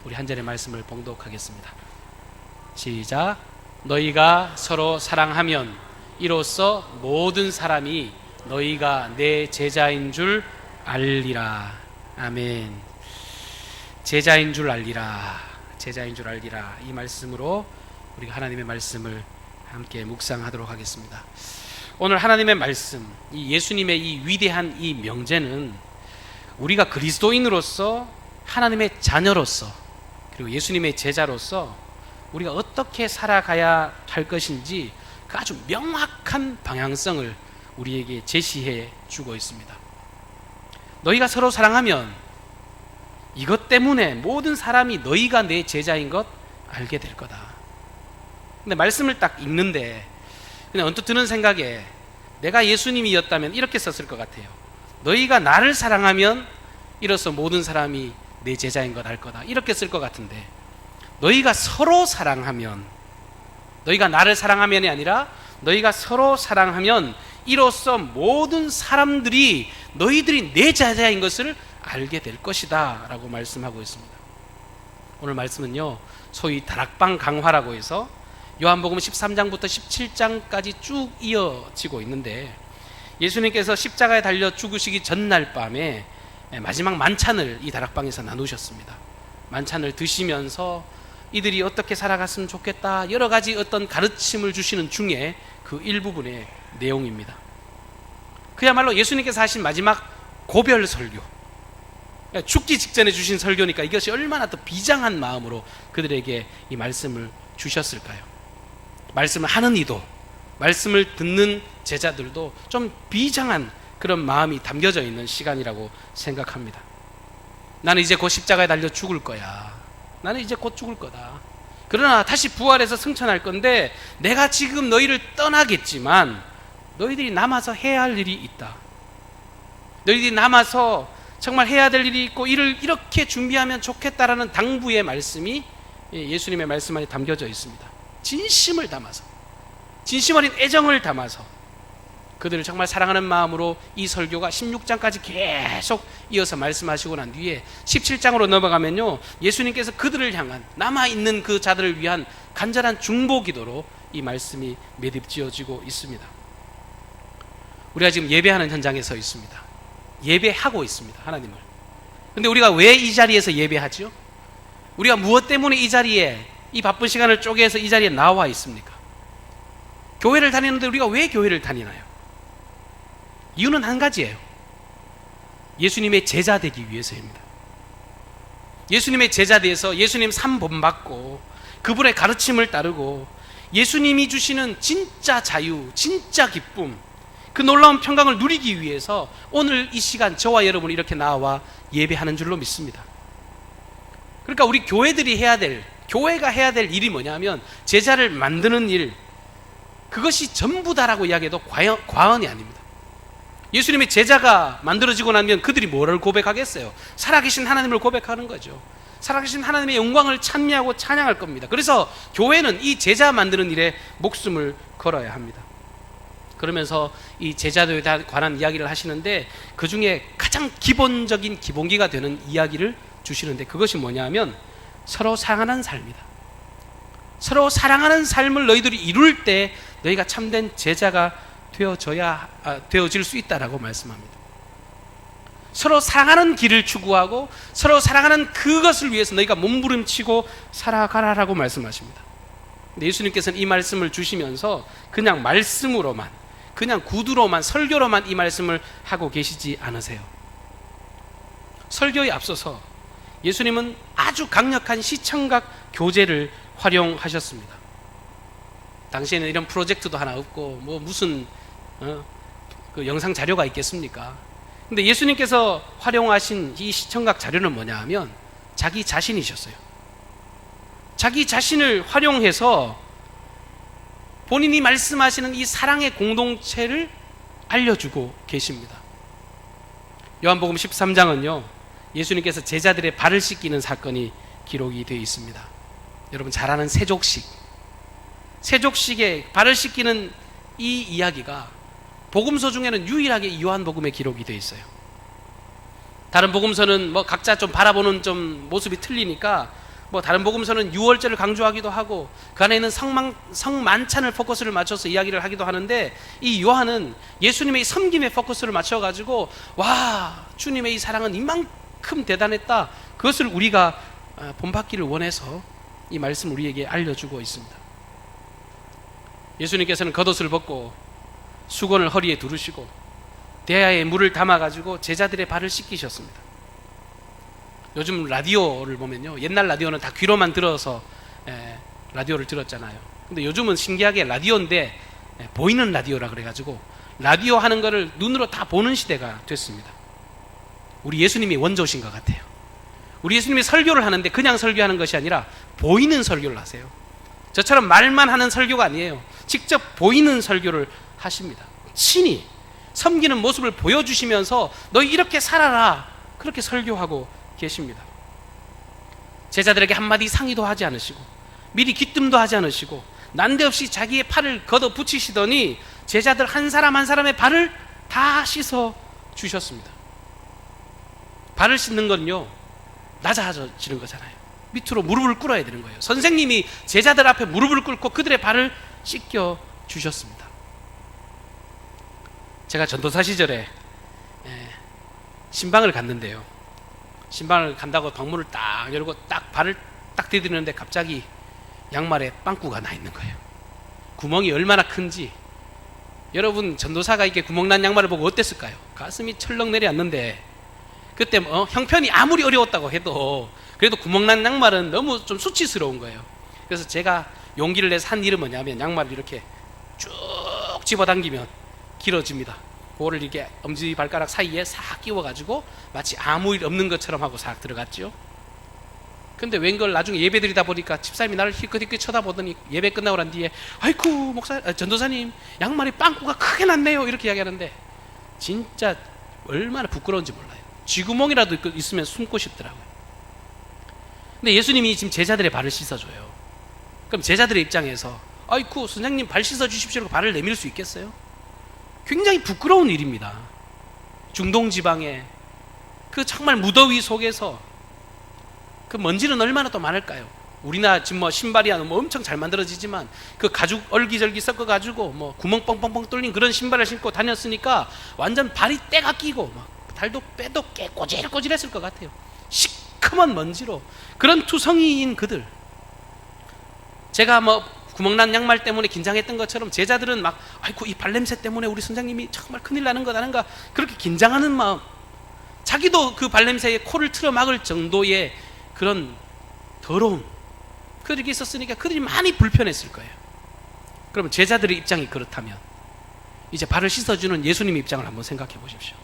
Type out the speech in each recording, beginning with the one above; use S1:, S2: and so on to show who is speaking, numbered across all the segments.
S1: 우리 한 절의 말씀을 봉독하겠습니다. 시작. 너희가 서로 사랑하면 이로써 모든 사람이 너희가 내 제자인 줄 알리라. 아멘. 제자인 줄 알리라. 제자인 줄 알리라. 이 말씀으로 우리가 하나님의 말씀을 함께 묵상하도록 하겠습니다. 오늘 하나님의 말씀, 이 예수님의 이 위대한 이 명제는 우리가 그리스도인으로서, 하나님의 자녀로서, 그리고 예수님의 제자로서 우리가 어떻게 살아가야 할 것인지 그 아주 명확한 방향성을 우리에게 제시해 주고 있습니다. 너희가 서로 사랑하면 이것 때문에 모든 사람이 너희가 내 제자인 것 알게 될 거다. 근데 말씀을 딱 읽는데 그냥 언뜻 드는 생각에 내가 예수님이었다면 이렇게 썼을 것 같아요. 너희가 나를 사랑하면 이로써 모든 사람이 내 제자인 것 알 거다. 이렇게 쓸 것 같은데, 너희가 서로 사랑하면, 너희가 나를 사랑하면이 아니라 너희가 서로 사랑하면 이로써 모든 사람들이 너희들이 내 제자인 것을 알게 될 것이다 라고 말씀하고 있습니다. 오늘 말씀은요, 소위 다락방 강화라고 해서 요한복음 13장부터 17장까지 쭉 이어지고 있는데, 예수님께서 십자가에 달려 죽으시기 전날 밤에 마지막 만찬을 이 다락방에서 나누셨습니다. 만찬을 드시면서 이들이 어떻게 살아갔으면 좋겠다, 여러 가지 어떤 가르침을 주시는 중에 그 일부분의 내용입니다. 그야말로 예수님께서 하신 마지막 고별 설교, 죽기 직전에 주신 설교니까 이것이 얼마나 더 비장한 마음으로 그들에게 이 말씀을 주셨을까요? 말씀을 하는 이도, 말씀을 듣는 제자들도 좀 비장한 그런 마음이 담겨져 있는 시간이라고 생각합니다. 나는 이제 곧 십자가에 달려 죽을 거야. 나는 이제 곧 죽을 거다. 그러나 다시 부활해서 승천할 건데 내가 지금 너희를 떠나겠지만 너희들이 남아서 해야 할 일이 있다. 너희들이 남아서 정말 해야 될 일이 있고 이를 이렇게 준비하면 좋겠다라는 당부의 말씀이 예수님의 말씀 안에 담겨져 있습니다. 진심을 담아서, 진심 어린 애정을 담아서 그들을 정말 사랑하는 마음으로 이 설교가 16장까지 계속 이어서 말씀하시고 난 뒤에 17장으로 넘어가면요, 예수님께서 그들을 향한, 남아있는 그 자들을 위한 간절한 중보 기도로 이 말씀이 매듭지어지고 있습니다. 우리가 지금 예배하는 현장에 서 있습니다. 예배하고 있습니다, 하나님을. 근데 우리가 왜 이 자리에서 예배하죠? 우리가 무엇 때문에 이 자리에, 이 바쁜 시간을 쪼개서 이 자리에 나와 있습니까? 교회를 다니는데 우리가 왜 교회를 다니나요? 이유는 한 가지예요. 예수님의 제자 되기 위해서입니다. 예수님의 제자 돼서 예수님 산 본받고 그분의 가르침을 따르고 예수님이 주시는 진짜 자유, 진짜 기쁨, 그 놀라운 평강을 누리기 위해서 오늘 이 시간 저와 여러분이 이렇게 나와 예배하는 줄로 믿습니다. 그러니까 우리 교회들이 해야 될, 교회가 해야 될 일이 뭐냐면 제자를 만드는 일, 그것이 전부다라고 이야기해도 과언이 아닙니다. 예수님의 제자가 만들어지고 나면 그들이 뭐를 고백하겠어요? 살아계신 하나님을 고백하는 거죠. 살아계신 하나님의 영광을 찬미하고 찬양할 겁니다. 그래서 교회는 이 제자 만드는 일에 목숨을 걸어야 합니다. 그러면서 이 제자들에 관한 이야기를 하시는데 그 중에 가장 기본적인 기본기가 되는 이야기를 주시는데 그것이 뭐냐 하면 서로 사랑하는 삶이다. 서로 사랑하는 삶을 너희들이 이룰 때 너희가 참된 제자가 되어질 수 있다라고 말씀합니다. 서로 사랑하는 길을 추구하고 서로 사랑하는 그것을 위해서 너희가 몸부림치고 살아가라라고 말씀하십니다. 근데 예수님께서는 이 말씀을 주시면서 그냥 말씀으로만, 그냥 구두로만, 설교로만 이 말씀을 하고 계시지 않으세요. 설교에 앞서서 예수님은 아주 강력한 시청각 교재를 활용하셨습니다. 당시에는 이런 프로젝트도 하나 없고 무슨 그 영상 자료가 있겠습니까? 근데 예수님께서 활용하신 이 시청각 자료는 뭐냐 하면 자기 자신이셨어요. 자기 자신을 활용해서 본인이 말씀하시는 이 사랑의 공동체를 알려주고 계십니다. 요한복음 13장은요, 예수님께서 제자들의 발을 씻기는 사건이 기록이 되어 있습니다. 여러분 잘 아는 세족식에 발을 씻기는 이 이야기가 복음서 중에는 유일하게 요한복음에 기록이 되어 있어요. 다른 복음서는 뭐 각자 좀 바라보는 좀 모습이 틀리니까 뭐 다른 복음서는 유월절을 강조하기도 하고 그 안에 있는 성만찬을 포커스를 맞춰서 이야기를 하기도 하는데, 이 요한은 예수님의 섬김에 포커스를 맞춰가지고 와, 주님의 이 사랑은 이만큼 대단했다, 그것을 우리가 본받기를 원해서 이 말씀을 우리에게 알려주고 있습니다. 예수님께서는 겉옷을 벗고 수건을 허리에 두르시고 대야에 물을 담아가지고 제자들의 발을 씻기셨습니다. 요즘 라디오를 보면요, 옛날 라디오는 다 귀로만 들어서 라디오를 들었잖아요. 근데 요즘은 신기하게 라디오인데 보이는 라디오라 그래가지고 라디오 하는 거를 눈으로 다 보는 시대가 됐습니다. 우리 예수님이 원조신 것 같아요. 우리 예수님이 설교를 하는데 그냥 설교하는 것이 아니라 보이는 설교를 하세요. 저처럼 말만 하는 설교가 아니에요. 직접 보이는 설교를 하십니다. 친히 섬기는 모습을 보여주시면서 너희 이렇게 살아라, 그렇게 설교하고 계십니다. 제자들에게 한마디 상의도 하지 않으시고 미리 귀뜸도 하지 않으시고 난데없이 자기의 팔을 걷어 붙이시더니 제자들 한 사람 한 사람의 발을 다 씻어 주셨습니다. 발을 씻는 건요, 낮아지는 거잖아요. 밑으로 무릎을 꿇어야 되는 거예요. 선생님이 제자들 앞에 무릎을 꿇고 그들의 발을 씻겨 주셨습니다. 제가 전도사 시절에 신방을 갔는데요, 신방을 간다고 방문을 딱 열고 딱 발을 딱 디디는데 갑자기 양말에 빵꾸가 나 있는 거예요. 구멍이 얼마나 큰지. 여러분, 전도사가 이렇게 구멍난 양말을 보고 어땠을까요? 가슴이 철렁 내려앉는데, 그때 형편이 아무리 어려웠다고 해도 그래도 구멍난 양말은 너무 좀 수치스러운 거예요. 그래서 제가 용기를 내서 한 일은 뭐냐면 양말을 이렇게 쭉 집어당기면 길어집니다. 그거를 이렇게 엄지발가락 사이에 싹 끼워가지고 마치 아무 일 없는 것처럼 하고 싹 들어갔죠. 근데 웬걸 나중에 예배 드리다 보니까 집사님이 나를 희끗희끗 쳐다보더니 예배 끝나고 난 뒤에 아이쿠 전도사님 양말이 빵꾸가 크게 났네요, 이렇게 이야기하는데 진짜 얼마나 부끄러운지 몰라요. 쥐구멍이라도 있으면 숨고 싶더라고요. 근데 예수님이 지금 제자들의 발을 씻어줘요. 그럼 제자들의 입장에서 아이쿠 선생님 발 씻어주십시오 하고 발을 내밀 수 있겠어요? 굉장히 부끄러운 일입니다. 중동 지방에 그 정말 무더위 속에서 그 먼지는 얼마나 또 많을까요? 우리나라 지금 뭐 신발이 뭐 엄청 잘 만들어지지만 그 가죽 얼기절기 섞어가지고 뭐 구멍 뻥뻥뻥 뚫린 그런 신발을 신고 다녔으니까 완전 발이 때가 끼고 막 달도 빼도 깨 꼬질꼬질했을 것 같아요. 시커먼 먼지로. 그런 투성이인 그들, 제가 뭐 구멍난 양말 때문에 긴장했던 것처럼 제자들은 막 아이고 이 발냄새 때문에 우리 선생님이 정말 큰일 나는 것 아닌가, 그렇게 긴장하는 마음, 자기도 그 발냄새에 코를 틀어 막을 정도의 그런 더러움, 그들이 있었으니까 그들이 많이 불편했을 거예요. 그러면 제자들의 입장이 그렇다면 이제 발을 씻어주는 예수님의 입장을 한번 생각해 보십시오.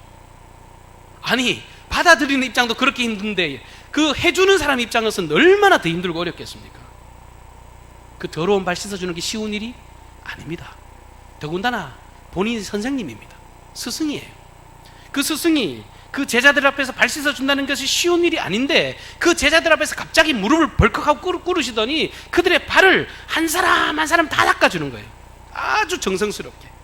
S1: 아니, 받아들이는 입장도 그렇게 힘든데 그 해주는 사람 입장에서는 얼마나 더 힘들고 어렵겠습니까? 그 더러운 발 씻어주는 게 쉬운 일이 아닙니다. 더군다나 본인이 선생님입니다. 스승이에요. 그 스승이 그 제자들 앞에서 발 씻어준다는 것이 쉬운 일이 아닌데 그 제자들 앞에서 갑자기 무릎을 벌컥하고 꿇으시더니 그들의 발을 한 사람 한 사람 다 닦아주는 거예요. 아주 정성스럽게.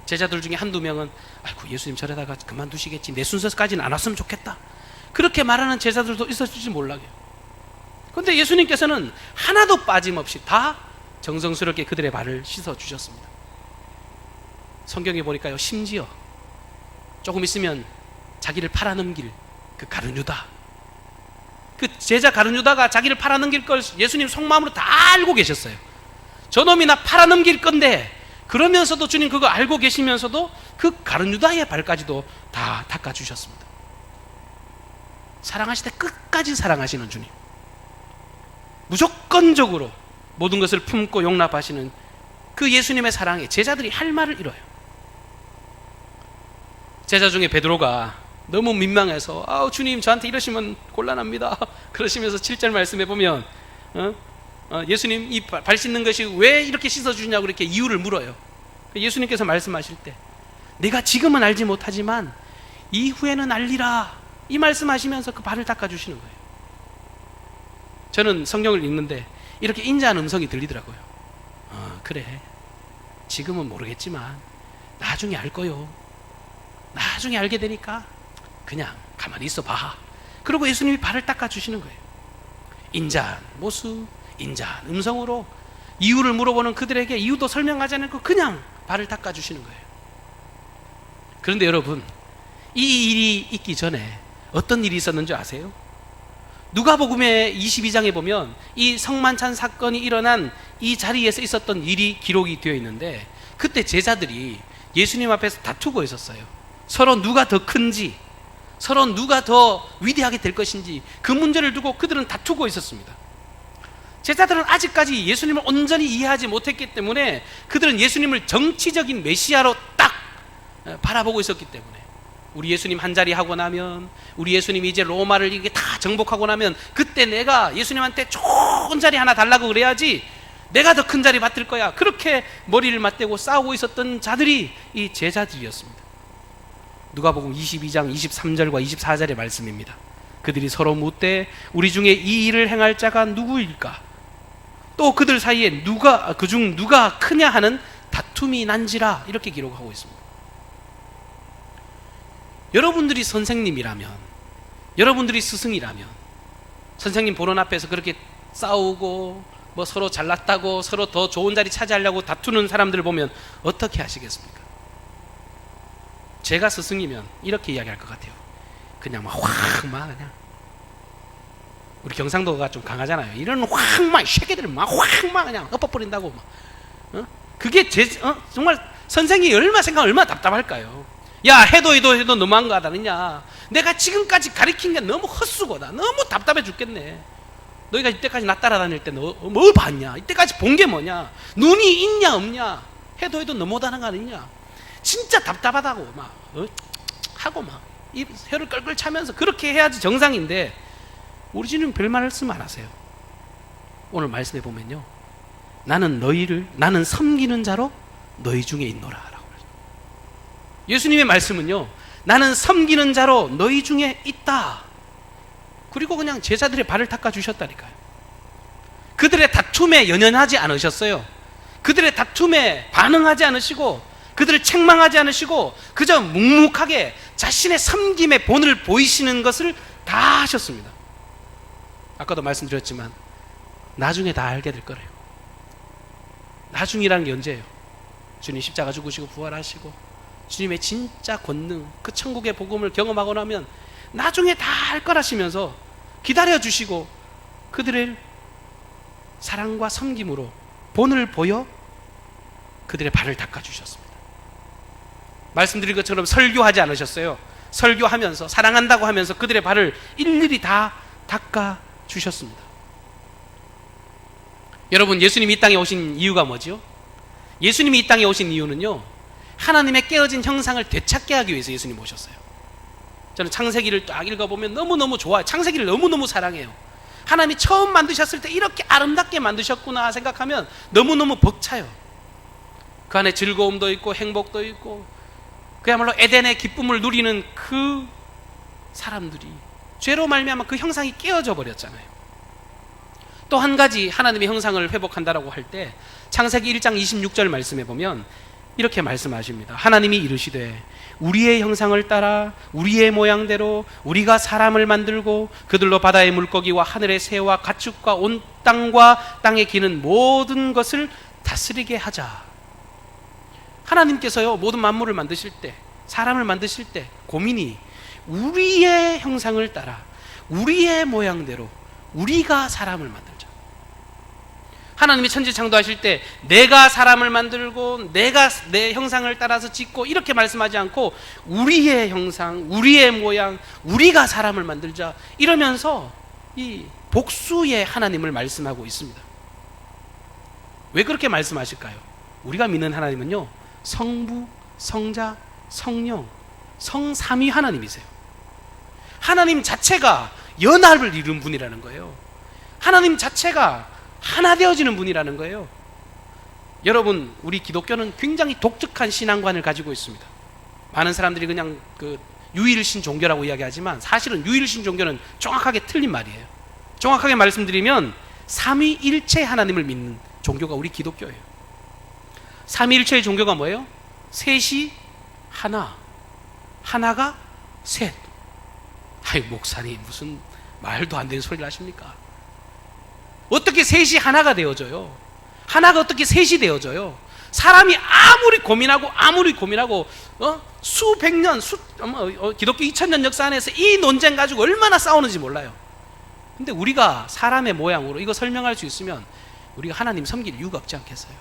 S1: 제자들 중에 한두 명은 아이고 예수님 저러다가 그만두시겠지, 내 순서까지는 안 왔으면 좋겠다, 그렇게 말하는 제자들도 있었을지 몰라요. 그런데 예수님께서는 하나도 빠짐없이 다 정성스럽게 그들의 발을 씻어주셨습니다. 성경에 보니까요, 심지어 조금 있으면 자기를 팔아넘길 그 가룟유다, 그 제자 가룟유다가 자기를 팔아넘길 걸 예수님 속마음으로 다 알고 계셨어요. 저놈이 나 팔아넘길 건데, 그러면서도 주님 그거 알고 계시면서도 그 가룟유다의 발까지도 다 닦아주셨습니다. 사랑하실 때 끝까지 사랑하시는 주님, 무조건적으로 모든 것을 품고 용납하시는 그 예수님의 사랑에 제자들이 할 말을 잃어요. 제자 중에 베드로가 너무 민망해서 아우 주님 저한테 이러시면 곤란합니다 그러시면서 7절 말씀해 보면 예수님 이 발 씻는 것이 왜 이렇게 씻어주냐고 이렇게 이유를 물어요. 예수님께서 말씀하실 때 내가 지금은 알지 못하지만 이후에는 알리라, 이 말씀하시면서 그 발을 닦아주시는 거예요. 저는 성경을 읽는데 이렇게 인자한 음성이 들리더라고요. 그래 지금은 모르겠지만 나중에 알 거요, 나중에 알게 되니까 그냥 가만히 있어 봐, 그리고 예수님이 발을 닦아주시는 거예요. 인자한 모습, 인자한 음성으로 이유를 물어보는 그들에게 이유도 설명하지 않고 그냥 발을 닦아주시는 거예요. 그런데 여러분, 이 일이 있기 전에 어떤 일이 있었는지 아세요? 누가복음의 22장에 보면 이 성만찬 사건이 일어난 이 자리에서 있었던 일이 기록이 되어 있는데, 그때 제자들이 예수님 앞에서 다투고 있었어요. 서로 누가 더 큰지, 서로 누가 더 위대하게 될 것인지, 그 문제를 두고 그들은 다투고 있었습니다. 제자들은 아직까지 예수님을 온전히 이해하지 못했기 때문에 그들은 예수님을 정치적인 메시아로 딱 바라보고 있었기 때문에, 우리 예수님 한 자리 하고 나면, 우리 예수님이 이제 로마를 이게 다 정복하고 나면 그때 내가 예수님한테 좋은 자리 하나 달라고 그래야지 내가 더 큰 자리 받을 거야, 그렇게 머리를 맞대고 싸우고 있었던 자들이 이 제자들이었습니다. 누가복음 22장 23절과 24절의 말씀입니다. 그들이 서로 묻되 우리 중에 이 일을 행할 자가 누구일까? 또 그들 사이에 그중 누가 크냐 하는 다툼이 난지라, 이렇게 기록하고 있습니다. 여러분들이 선생님이라면, 여러분들이 스승이라면, 선생님 보는 앞에서 그렇게 싸우고 뭐 서로 잘났다고 서로 더 좋은 자리 차지하려고 다투는 사람들을 보면 어떻게 하시겠습니까? 제가 스승이면 이렇게 이야기할 것 같아요. 그냥 막 그냥, 우리 경상도가 좀 강하잖아요. 이런 새끼들을 그냥 엎어버린다고 그게 정말 선생님이 얼마나 답답할까요? 야, 해도 너무한 거 아니냐? 내가 지금까지 가르친 게 너무 헛수고다. 너무 답답해 죽겠네. 너희가 이때까지 나 따라다닐 때 뭘 봤냐? 이때까지 본 게 뭐냐? 눈이 있냐 없냐? 해도 너무하다는 거 아니냐? 진짜 답답하다고 하고 이 혀를 끌끌 차면서 그렇게 해야지 정상인데, 우리 주님 별 말씀 안 하세요. 오늘 말씀해 보면요, 나는 섬기는 자로 너희 중에 있노라. 예수님의 말씀은요, 나는 섬기는 자로 너희 중에 있다. 그리고 그냥 제자들의 발을 닦아주셨다니까요. 그들의 다툼에 연연하지 않으셨어요. 그들의 다툼에 반응하지 않으시고, 그들을 책망하지 않으시고, 그저 묵묵하게 자신의 섬김의 본을 보이시는 것을 다 하셨습니다. 아까도 말씀드렸지만 나중에 다 알게 될 거래요. 나중이라는 게 언제예요? 주님 십자가 죽으시고 부활하시고 주님의 진짜 권능, 그 천국의 복음을 경험하고 나면 나중에 다 할 거라시면서 기다려주시고 그들의 사랑과 섬김으로 본을 보여 그들의 발을 닦아주셨습니다. 말씀드린 것처럼 설교하지 않으셨어요. 설교하면서 사랑한다고 하면서 그들의 발을 일일이 다 닦아주셨습니다. 여러분, 예수님이 이 땅에 오신 이유가 뭐죠? 예수님이 이 땅에 오신 이유는요, 하나님의 깨어진 형상을 되찾게 하기 위해서 예수님 오셨어요. 저는 창세기를 딱 읽어보면 너무너무 좋아요. 창세기를 너무너무 사랑해요. 하나님이 처음 만드셨을 때 이렇게 아름답게 만드셨구나 생각하면 너무너무 벅차요. 그 안에 즐거움도 있고 행복도 있고, 그야말로 에덴의 기쁨을 누리는 그 사람들이 죄로 말미암아 그 형상이 깨어져 버렸잖아요. 또 한 가지 하나님의 형상을 회복한다라고 할 때 창세기 1장 26절 말씀에 보면 이렇게 말씀하십니다. 하나님이 이르시되 우리의 형상을 따라 우리의 모양대로 우리가 사람을 만들고 그들로 바다의 물고기와 하늘의 새와 가축과 온 땅과 땅에 기는 모든 것을 다스리게 하자. 하나님께서요, 모든 만물을 만드실 때, 사람을 만드실 때 고민이 우리의 형상을 따라 우리의 모양대로 우리가 사람을 만들자. 하나님이 천지창조하실 때 내가 사람을 만들고 내가 내 형상을 따라서 짓고 이렇게 말씀하지 않고 우리의 형상, 우리의 모양, 우리가 사람을 만들자 이러면서 이 복수의 하나님을 말씀하고 있습니다. 왜 그렇게 말씀하실까요? 우리가 믿는 하나님은요, 성부, 성자, 성령, 성삼위 하나님이세요. 하나님 자체가 연합을 이룬 분이라는 거예요. 하나님 자체가 하나 되어지는 분이라는 거예요. 여러분, 우리 기독교는 굉장히 독특한 신앙관을 가지고 있습니다. 많은 사람들이 그냥 그 유일신 종교라고 이야기하지만 사실은 유일신 종교는 정확하게 틀린 말이에요. 정확하게 말씀드리면 삼위일체 하나님을 믿는 종교가 우리 기독교예요. 삼위일체의 종교가 뭐예요? 셋이 하나, 하나가 셋. 아이, 목사님 무슨 말도 안 되는 소리를 하십니까? 어떻게 셋이 하나가 되어져요? 하나가 어떻게 셋이 되어져요? 사람이 아무리 고민하고 수백 년, 기독교 2000년 역사 안에서 이 논쟁 가지고 얼마나 싸우는지 몰라요. 근데 우리가 사람의 모양으로 이거 설명할 수 있으면 우리가 하나님 섬길 이유가 없지 않겠어요?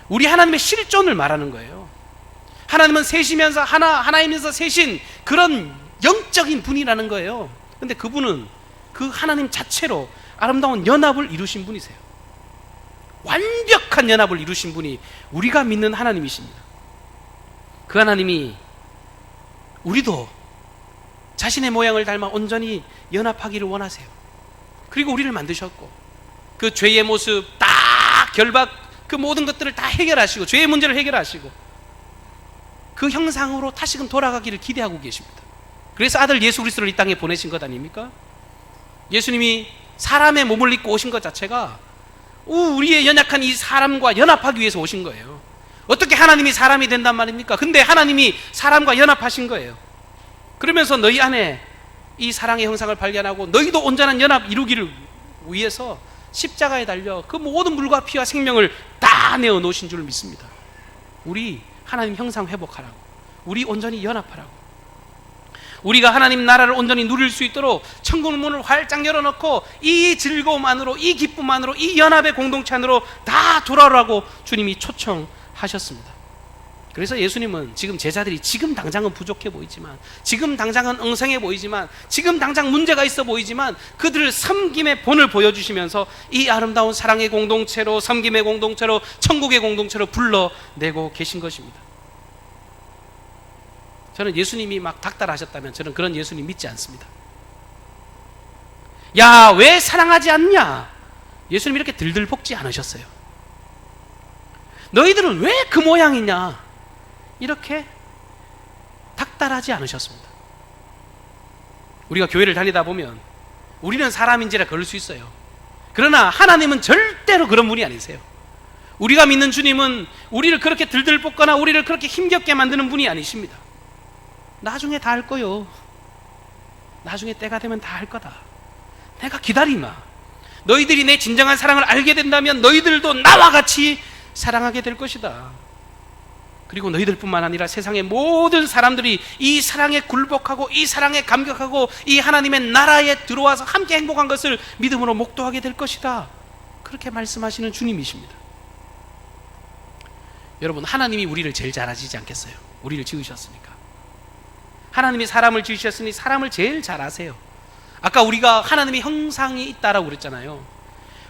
S1: 우리 하나님의 실존을 말하는 거예요. 하나님은 셋이면서 하나이면서 셋인 그런 영적인 분이라는 거예요. 근데 그분은 그 하나님 자체로 아름다운 연합을 이루신 분이세요. 완벽한 연합을 이루신 분이 우리가 믿는 하나님이십니다. 그 하나님이 우리도 자신의 모양을 닮아 온전히 연합하기를 원하세요. 그리고 우리를 만드셨고 그 죄의 모습 딱 결박 그 모든 것들을 다 해결하시고 죄의 문제를 해결하시고 그 형상으로 다시금 돌아가기를 기대하고 계십니다. 그래서 아들 예수 그리스도를 이 땅에 보내신 것 아닙니까? 예수님이 사람의 몸을 입고 오신 것 자체가 우리의 연약한 이 사람과 연합하기 위해서 오신 거예요. 어떻게 하나님이 사람이 된단 말입니까? 근데 하나님이 사람과 연합하신 거예요. 그러면서 너희 안에 이 사랑의 형상을 발견하고 너희도 온전한 연합 이루기를 위해서 십자가에 달려 그 모든 물과 피와 생명을 다 내어 놓으신 줄 믿습니다. 우리 하나님 형상 회복하라고, 우리 온전히 연합하라고, 우리가 하나님 나라를 온전히 누릴 수 있도록 천국 문을 활짝 열어놓고 이 즐거움 안으로, 이 기쁨 안으로, 이 연합의 공동체 안으로 다 돌아오라고 주님이 초청하셨습니다. 그래서 예수님은 지금 제자들이 지금 당장은 부족해 보이지만, 지금 당장은 엉성해 보이지만, 지금 당장 문제가 있어 보이지만 그들을 섬김의 본을 보여주시면서 이 아름다운 사랑의 공동체로, 섬김의 공동체로, 천국의 공동체로 불러내고 계신 것입니다. 저는 예수님이 막 닥달하셨다면 저는 그런 예수님 믿지 않습니다. 야, 왜 사랑하지 않냐? 예수님 이렇게 들들 볶지 않으셨어요. 너희들은 왜 그 모양이냐? 이렇게 닥달하지 않으셨습니다. 우리가 교회를 다니다 보면 우리는 사람인지라 그럴 수 있어요. 그러나 하나님은 절대로 그런 분이 아니세요. 우리가 믿는 주님은 우리를 그렇게 들들 볶거나 우리를 그렇게 힘겹게 만드는 분이 아니십니다. 나중에 다 할 거요. 나중에 때가 되면 다 할 거다. 내가 기다리마. 너희들이 내 진정한 사랑을 알게 된다면 너희들도 나와 같이 사랑하게 될 것이다. 그리고 너희들뿐만 아니라 세상의 모든 사람들이 이 사랑에 굴복하고 이 사랑에 감격하고 이 하나님의 나라에 들어와서 함께 행복한 것을 믿음으로 목도하게 될 것이다. 그렇게 말씀하시는 주님이십니다. 여러분, 하나님이 우리를 제일 잘 아시지 않겠어요? 우리를 지으셨으니까. 하나님이 사람을 지으셨으니 사람을 제일 잘 아세요. 아까 우리가 하나님의 형상이 있다라고 그랬잖아요.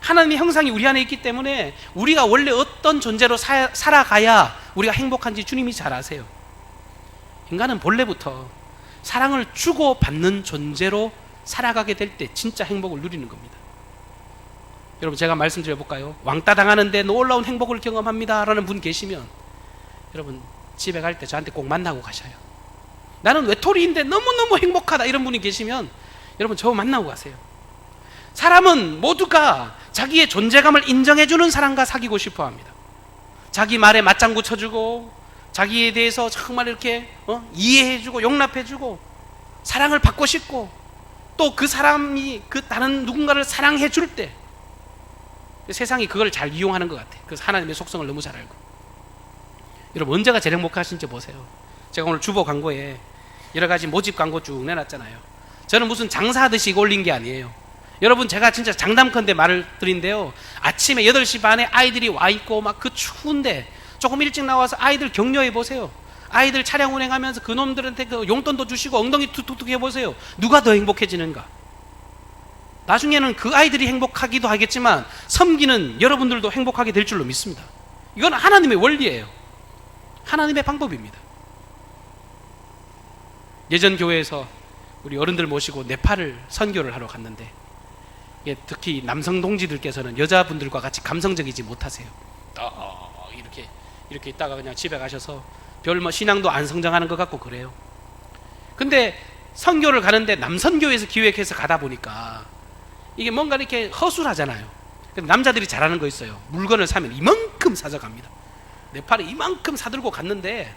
S1: 하나님의 형상이 우리 안에 있기 때문에 우리가 원래 어떤 존재로 살아가야 우리가 행복한지 주님이 잘 아세요. 인간은 본래부터 사랑을 주고받는 존재로 살아가게 될 때 진짜 행복을 누리는 겁니다. 여러분, 제가 말씀드려볼까요? 왕따 당하는데 놀라운 행복을 경험합니다 라는 분 계시면 여러분 집에 갈 때 저한테 꼭 만나고 가셔요. 나는 외톨이인데 너무너무 행복하다 이런 분이 계시면 여러분 저 만나고 가세요. 사람은 모두가 자기의 존재감을 인정해주는 사람과 사귀고 싶어 합니다. 자기 말에 맞장구 쳐주고 자기에 대해서 정말 이렇게 이해해주고 용납해주고 사랑을 받고 싶고 또 그 사람이 그 다른 누군가를 사랑해줄 때 세상이 그걸 잘 이용하는 것 같아요. 그래서 하나님의 속성을 너무 잘 알고. 여러분, 언제가 제일 행복하신지 보세요. 제가 오늘 주보 광고에 여러 가지 모집 광고 쭉 내놨잖아요. 저는 무슨 장사하듯이 올린 게 아니에요. 여러분, 제가 진짜 장담컨대 말을 드린데요, 아침에 8시 반에 아이들이 와 있고 막 그 추운데 조금 일찍 나와서 아이들 격려해 보세요. 아이들 차량 운행하면서 그놈들한테 그 용돈도 주시고 엉덩이 툭툭툭 해보세요. 누가 더 행복해지는가? 나중에는 그 아이들이 행복하기도 하겠지만 섬기는 여러분들도 행복하게 될 줄로 믿습니다. 이건 하나님의 원리예요. 하나님의 방법입니다. 예전 교회에서 우리 어른들 모시고 네팔을 선교를 하러 갔는데 특히 남성 동지들께서는 여자분들과 같이 감성적이지 못하세요. 이렇게 있다가 그냥 집에 가셔서 별 신앙도 안 성장하는 것 같고 그래요. 근데 선교를 가는데 남선교에서 기획해서 가다 보니까 이게 뭔가 이렇게 허술하잖아요. 남자들이 잘하는 거 있어요. 물건을 사면 이만큼 사져갑니다. 네팔에 이만큼 사들고 갔는데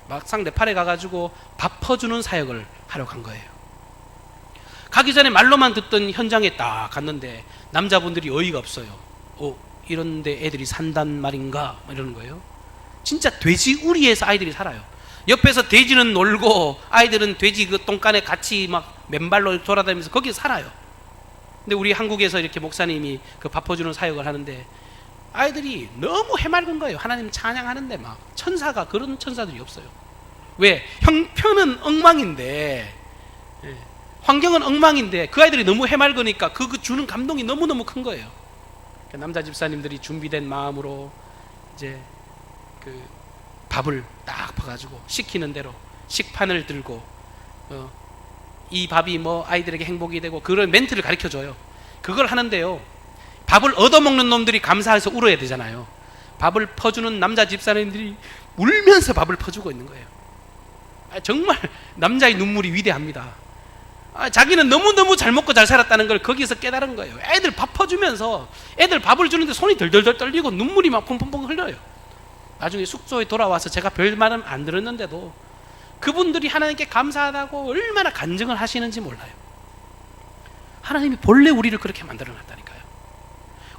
S1: 막상 네팔에 가가지고 밥 퍼주는 사역을 하러 간 거예요. 가기 전에 말로만 듣던 현장에 딱 갔는데 남자분들이 어이가 없어요. 이런데 애들이 산단 말인가 이러는 거예요. 진짜 돼지 우리에서 아이들이 살아요. 옆에서 돼지는 놀고 아이들은 돼지 그 똥간에 같이 막 맨발로 돌아다니면서 거기 살아요. 근데 우리 한국에서 이렇게 목사님이 그 밥 퍼주는 사역을 하는데 아이들이 너무 해맑은 거예요. 하나님 찬양하는데 막 천사가 그런 천사들이 없어요. 왜? 형편은 엉망인데, 환경은 엉망인데 그 아이들이 너무 해맑으니까 그 주는 감동이 너무너무 큰 거예요. 남자 집사님들이 준비된 마음으로 이제 그 밥을 딱 퍼가지고 시키는 대로 식판을 들고 이 밥이 뭐 아이들에게 행복이 되고 그런 멘트를 가르쳐줘요. 그걸 하는데요, 밥을 얻어먹는 놈들이 감사해서 울어야 되잖아요. 밥을 퍼주는 남자 집사님들이 울면서 밥을 퍼주고 있는 거예요. 정말 남자의 눈물이 위대합니다. 자기는 너무너무 잘 먹고 잘 살았다는 걸 거기서 깨달은 거예요. 애들 밥 퍼주면서 애들 밥을 주는데 손이 덜덜덜 떨리고 눈물이 막 펑펑펑 흘려요. 나중에 숙소에 돌아와서 제가 별말은 안 들었는데도 그분들이 하나님께 감사하다고 얼마나 간증을 하시는지 몰라요. 하나님이 본래 우리를 그렇게 만들어놨다니까요.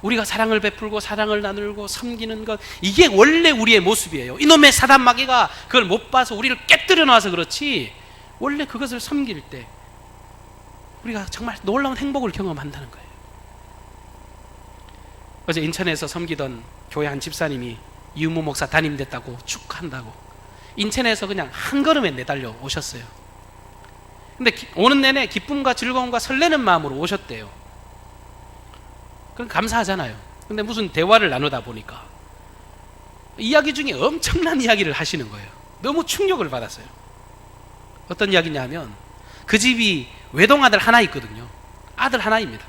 S1: 우리가 사랑을 베풀고 사랑을 나누고 섬기는 것, 이게 원래 우리의 모습이에요. 이놈의 사단 마귀가 그걸 못 봐서 우리를 깨뜨려 놔서 그렇지, 원래 그것을 섬길 때 우리가 정말 놀라운 행복을 경험한다는 거예요. 어제 인천에서 섬기던 교회 한 집사님이 유무 목사 담임됐다고 축한다고 인천에서 그냥 한 걸음에 내달려 오셨어요. 근데 오는 내내 기쁨과 즐거움과 설레는 마음으로 오셨대요. 그럼 감사하잖아요. 근데 무슨 대화를 나누다 보니까 이야기 중에 엄청난 이야기를 하시는 거예요. 너무 충격을 받았어요. 어떤 이야기냐면 그 집이 외동아들 하나 있거든요. 아들 하나입니다.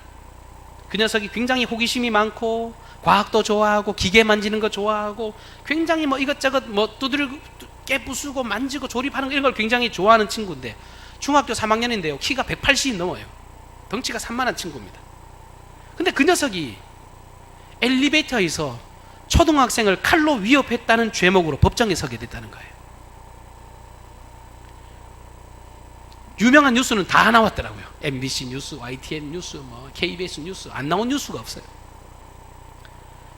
S1: 그 녀석이 굉장히 호기심이 많고 과학도 좋아하고 기계 만지는 거 좋아하고 굉장히 뭐 이것저것 뭐 두드리고 깨부수고 만지고 조립하는 이런 걸 굉장히 좋아하는 친구인데 중학교 3학년인데요. 키가 180이 넘어요. 덩치가 산만한 친구입니다. 근데 그 녀석이 엘리베이터에서 초등학생을 칼로 위협했다는 죄목으로 법정에 서게 됐다는 거예요. 유명한 뉴스는 다 나왔더라고요. MBC 뉴스, YTN 뉴스, 뭐 KBS 뉴스, 안 나온 뉴스가 없어요.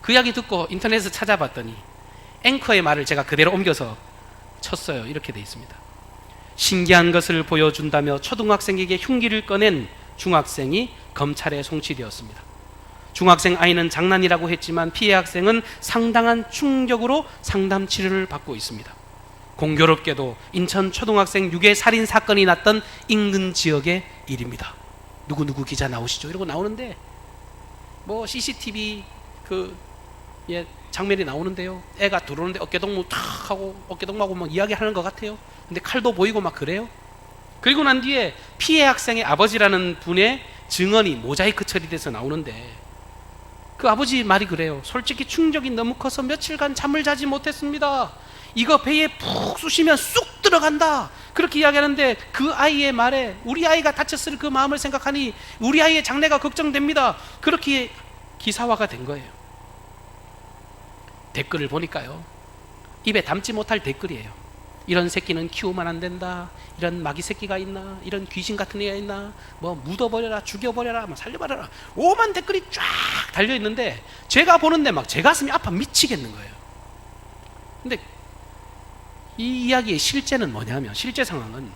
S1: 그 이야기 듣고 인터넷에서 찾아봤더니 앵커의 말을 제가 그대로 옮겨서 쳤어요. 이렇게 돼 있습니다. 신기한 것을 보여준다며 초등학생에게 흉기를 꺼낸 중학생이 검찰에 송치되었습니다. 중학생 아이는 장난이라고 했지만 피해 학생은 상당한 충격으로 상담 치료를 받고 있습니다. 공교롭게도 인천 초등학생 유괴 살인 사건이 났던 인근 지역의 일입니다. 누구누구 기자 나오시죠? 이러고 나오는데 뭐 CCTV 장면이 나오는데요. 애가 들어오는데 어깨동무 탁 하고 어깨동무하고 막 이야기하는 것 같아요. 근데 칼도 보이고 막 그래요. 그리고 난 뒤에 피해 학생의 아버지라는 분의 증언이 모자이크 처리돼서 나오는데 그 아버지 말이 그래요. 솔직히 충격이 너무 커서 며칠간 잠을 자지 못했습니다. 이거 배에 푹 쑤시면 쑥 들어간다. 그렇게 이야기하는데 그 아이의 말에 우리 아이가 다쳤을 그 마음을 생각하니 우리 아이의 장래가 걱정됩니다. 그렇게 기사화가 된 거예요. 댓글을 보니까요, 입에 담지 못할 댓글이에요. 이런 새끼는 키우면 안 된다. 이런 마귀 새끼가 있나? 이런 귀신 같은 애가 있나? 뭐 묻어버려라, 죽여버려라, 뭐 살려버려라. 오만 댓글이 쫙 달려있는데 제가 보는데 막 제 가슴이 아파 미치겠는 거예요. 근데 이 이야기의 실제는 뭐냐면, 실제 상황은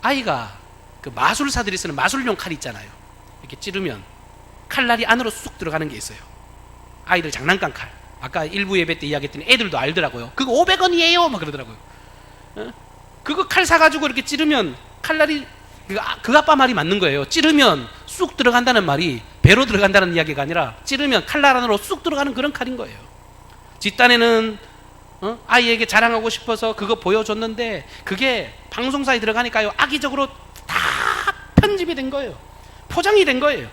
S1: 아이가 그 마술사들이 쓰는 마술용 칼 있잖아요. 이렇게 찌르면 칼날이 안으로 쑥 들어가는 게 있어요. 아이들 장난감 칼. 아까 일부 예배 때 이야기했더니 애들도 알더라고요. 그거 500원이에요 막 그러더라고요. 그거 칼 사가지고 이렇게 찌르면 칼날이, 그 아빠 말이 맞는 거예요. 찌르면 쑥 들어간다는 말이 배로 들어간다는 이야기가 아니라 찌르면 칼날 안으로 쑥 들어가는 그런 칼인 거예요. 뒷단에는 아이에게 자랑하고 싶어서 그거 보여줬는데 그게 방송사에 들어가니까요, 악의적으로 다 편집이 된 거예요. 포장이 된 거예요.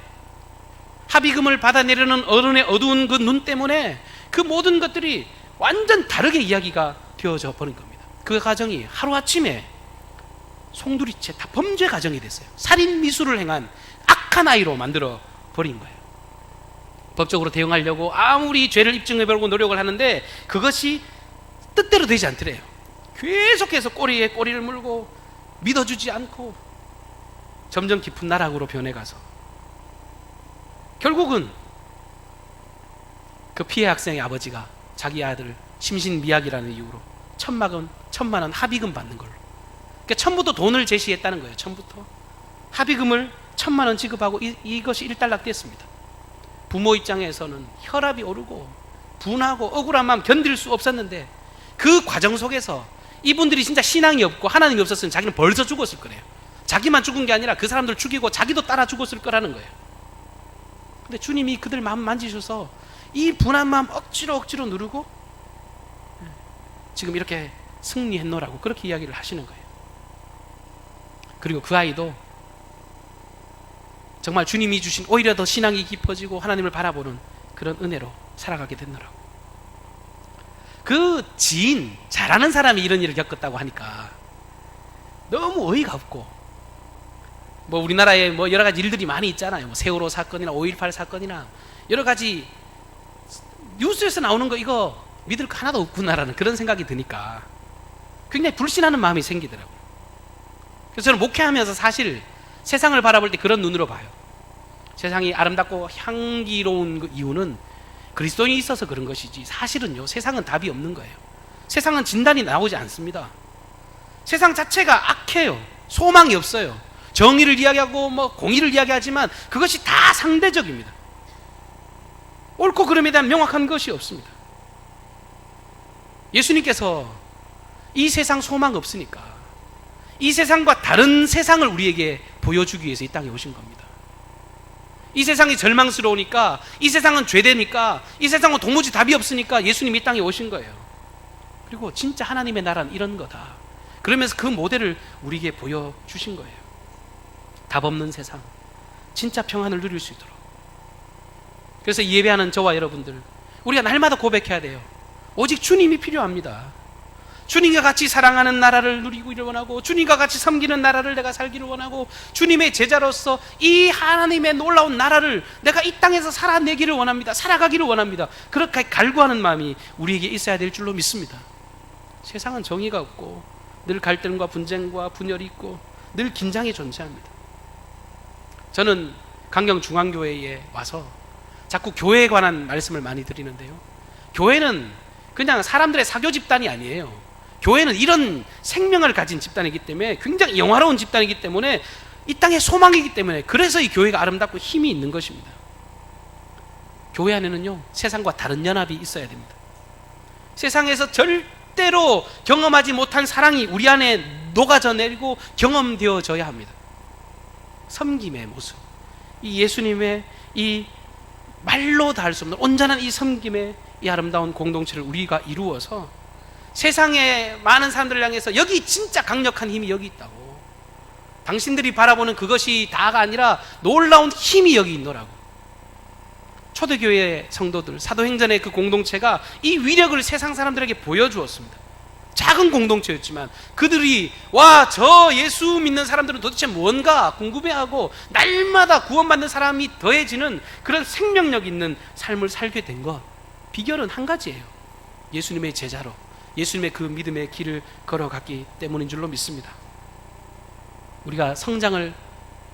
S1: 합의금을 받아내려는 어른의 어두운 그 눈 때문에 그 모든 것들이 완전 다르게 이야기가 되어져 버린 겁니다. 그 가정이 하루아침에 송두리째 다 범죄 가정이 됐어요. 살인 미수를 행한 악한 아이로 만들어 버린 거예요. 법적으로 대응하려고 아무리 죄를 입증해보려고 노력을 하는데 그것이 뜻대로 되지 않더래요. 계속해서 꼬리에 꼬리를 물고 믿어주지 않고 점점 깊은 나락으로 변해가서 결국은 그 피해 학생의 아버지가 자기 아들 심신미약이라는 이유로 천만 원 합의금 받는 걸로. 그러니까 처음부터 돈을 제시했다는 거예요. 처음부터 합의금을 1,000만 원 지급하고 이것이 일단락됐습니다. 부모 입장에서는 혈압이 오르고 분하고 억울한 마음 견딜 수 없었는데 그 과정 속에서 이분들이 진짜 신앙이 없고 하나님이 없었으면 자기는 벌써 죽었을 거래요. 자기만 죽은 게 아니라 그 사람들 죽이고 자기도 따라 죽었을 거라는 거예요. 근데 주님이 그들 마음 만지셔서 이 분한 마음 억지로 누르고 지금 이렇게 승리했노라고 그렇게 이야기를 하시는 거예요. 그리고 그 아이도 정말 주님이 주신 오히려 더 신앙이 깊어지고 하나님을 바라보는 그런 은혜로 살아가게 됐노라고. 그 지인, 잘하는 사람이 이런 일을 겪었다고 하니까 너무 어이가 없고, 뭐 우리나라에 뭐 여러 가지 일들이 많이 있잖아요. 뭐 세월호 사건이나 5.18 사건이나 여러 가지 뉴스에서 나오는 거 이거 믿을 거 하나도 없구나라는 그런 생각이 드니까 굉장히 불신하는 마음이 생기더라고요. 그래서 저는 목회하면서 사실 세상을 바라볼 때 그런 눈으로 봐요. 세상이 아름답고 향기로운 그 이유는 그리스도인이 있어서 그런 것이지, 사실은요 세상은 답이 없는 거예요. 세상은 진단이 나오지 않습니다. 세상 자체가 악해요. 소망이 없어요. 정의를 이야기하고 뭐 공의를 이야기하지만 그것이 다 상대적입니다. 옳고 그름에 대한 명확한 것이 없습니다. 예수님께서 이 세상 소망 없으니까 이 세상과 다른 세상을 우리에게 보여주기 위해서 이 땅에 오신 겁니다. 이 세상이 절망스러우니까, 이 세상은 죄되니까, 이 세상은 도무지 답이 없으니까 예수님이 이 땅에 오신 거예요. 그리고 진짜 하나님의 나라는 이런 거다. 그러면서 그 모델을 우리에게 보여주신 거예요. 답 없는 세상, 진짜 평안을 누릴 수 있도록. 그래서 예배하는 저와 여러분들, 우리가 날마다 고백해야 돼요. 오직 주님이 필요합니다. 주님과 같이 사랑하는 나라를 누리기를 원하고, 주님과 같이 섬기는 나라를 내가 살기를 원하고, 주님의 제자로서 이 하나님의 놀라운 나라를 내가 이 땅에서 살아내기를 원합니다. 살아가기를 원합니다. 그렇게 갈구하는 마음이 우리에게 있어야 될 줄로 믿습니다. 세상은 정의가 없고 늘 갈등과 분쟁과 분열이 있고 늘 긴장이 존재합니다. 저는 강경중앙교회에 와서 자꾸 교회에 관한 말씀을 많이 드리는데요, 교회는 그냥 사람들의 사교 집단이 아니에요. 교회는 이런 생명을 가진 집단이기 때문에, 굉장히 영화로운 집단이기 때문에, 이 땅의 소망이기 때문에, 그래서 이 교회가 아름답고 힘이 있는 것입니다. 교회 안에는요 세상과 다른 연합이 있어야 됩니다. 세상에서 절대로 경험하지 못한 사랑이 우리 안에 녹아져 내리고 경험되어져야 합니다. 섬김의 모습, 이 예수님의 이 말로 다 할 수 없는 온전한 이 섬김의 이 아름다운 공동체를 우리가 이루어서 세상의 많은 사람들을 향해서 여기 진짜 강력한 힘이 여기 있다고, 당신들이 바라보는 그것이 다가 아니라 놀라운 힘이 여기 있노라고. 초대교회 성도들, 사도행전의 그 공동체가 이 위력을 세상 사람들에게 보여주었습니다. 작은 공동체였지만 그들이 와, 저 예수 믿는 사람들은 도대체 뭔가 궁금해하고 날마다 구원받는 사람이 더해지는 그런 생명력 있는 삶을 살게 된 것, 비결은 한 가지예요. 예수님의 제자로 예수님의 그 믿음의 길을 걸어갔기 때문인 줄로 믿습니다. 우리가 성장을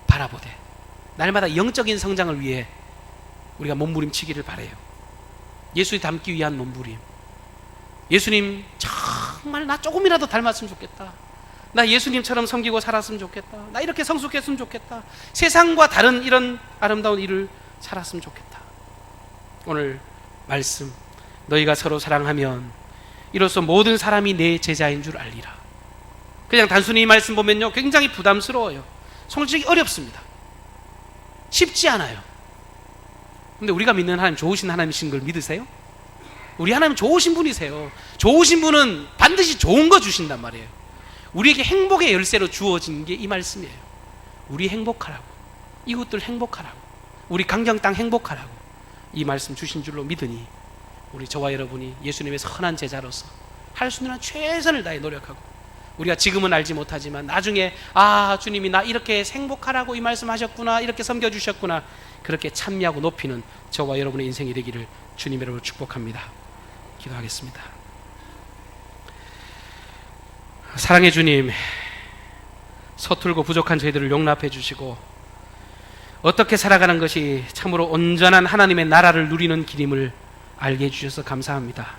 S1: 바라보되 날마다 영적인 성장을 위해 우리가 몸부림치기를 바라요. 예수님 닮기 위한 몸부림. 예수님 정말 나 조금이라도 닮았으면 좋겠다. 나 예수님처럼 섬기고 살았으면 좋겠다. 나 이렇게 성숙했으면 좋겠다. 세상과 다른 이런 아름다운 일을 살았으면 좋겠다. 오늘 말씀, 너희가 서로 사랑하면 이로써 모든 사람이 내 제자인 줄 알리라. 그냥 단순히 이 말씀 보면요 굉장히 부담스러워요. 솔직히 어렵습니다. 쉽지 않아요. 근데 우리가 믿는 하나님 좋으신 하나님이신 걸 믿으세요? 우리 하나님 좋으신 분이세요. 좋으신 분은 반드시 좋은 거 주신단 말이에요. 우리에게 행복의 열쇠로 주어진 게 이 말씀이에요. 우리 행복하라고, 이웃들 행복하라고, 우리 강경 땅 행복하라고 이 말씀 주신 줄로 믿으니 우리 저와 여러분이 예수님의 선한 제자로서 할 수 있는 한 최선을 다해 노력하고, 우리가 지금은 알지 못하지만 나중에 아, 주님이 나 이렇게 행복하라고 이 말씀하셨구나, 이렇게 섬겨주셨구나, 그렇게 찬미하고 높이는 저와 여러분의 인생이 되기를 주님의 이름으로 축복합니다. 기도하겠습니다. 사랑의 주님, 서툴고 부족한 저희들을 용납해 주시고 어떻게 살아가는 것이 참으로 온전한 하나님의 나라를 누리는 길임을 알게 해주셔서 감사합니다.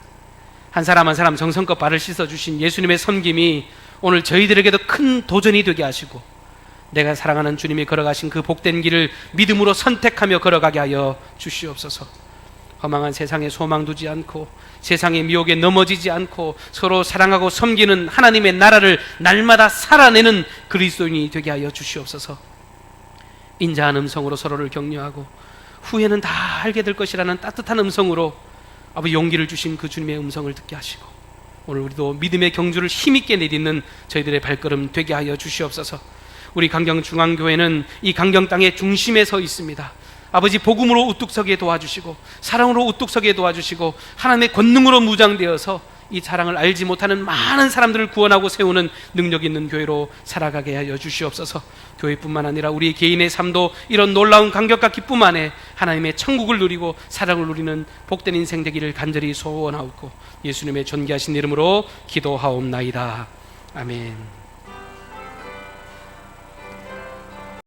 S1: 한 사람 한 사람 정성껏 발을 씻어주신 예수님의 섬김이 오늘 저희들에게도 큰 도전이 되게 하시고 내가 사랑하는 주님이 걸어가신 그 복된 길을 믿음으로 선택하며 걸어가게 하여 주시옵소서. 허망한 세상에 소망 두지 않고 세상의 미혹에 넘어지지 않고 서로 사랑하고 섬기는 하나님의 나라를 날마다 살아내는 그리스도인이 되게 하여 주시옵소서. 인자한 음성으로 서로를 격려하고 후회는 다 알게 될 것이라는 따뜻한 음성으로 아버지 용기를 주신 그 주님의 음성을 듣게 하시고 오늘 우리도 믿음의 경주를 힘있게 내딛는 저희들의 발걸음 되게 하여 주시옵소서. 우리 강경중앙교회는 이 강경 땅의 중심에 서 있습니다. 아버지 복음으로 우뚝 서게 도와주시고 사랑으로 우뚝 서게 도와주시고 하나님의 권능으로 무장되어서 이 사랑을 알지 못하는 많은 사람들을 구원하고 세우는 능력 있는 교회로 살아가게 하여 주시옵소서. 교회뿐만 아니라 우리 개인의 삶도 이런 놀라운 감격과 기쁨 안에 하나님의 천국을 누리고 사랑을 누리는 복된 인생 되기를 간절히 소원하옵고 예수님의 존귀하신 이름으로 기도하옵나이다. 아멘.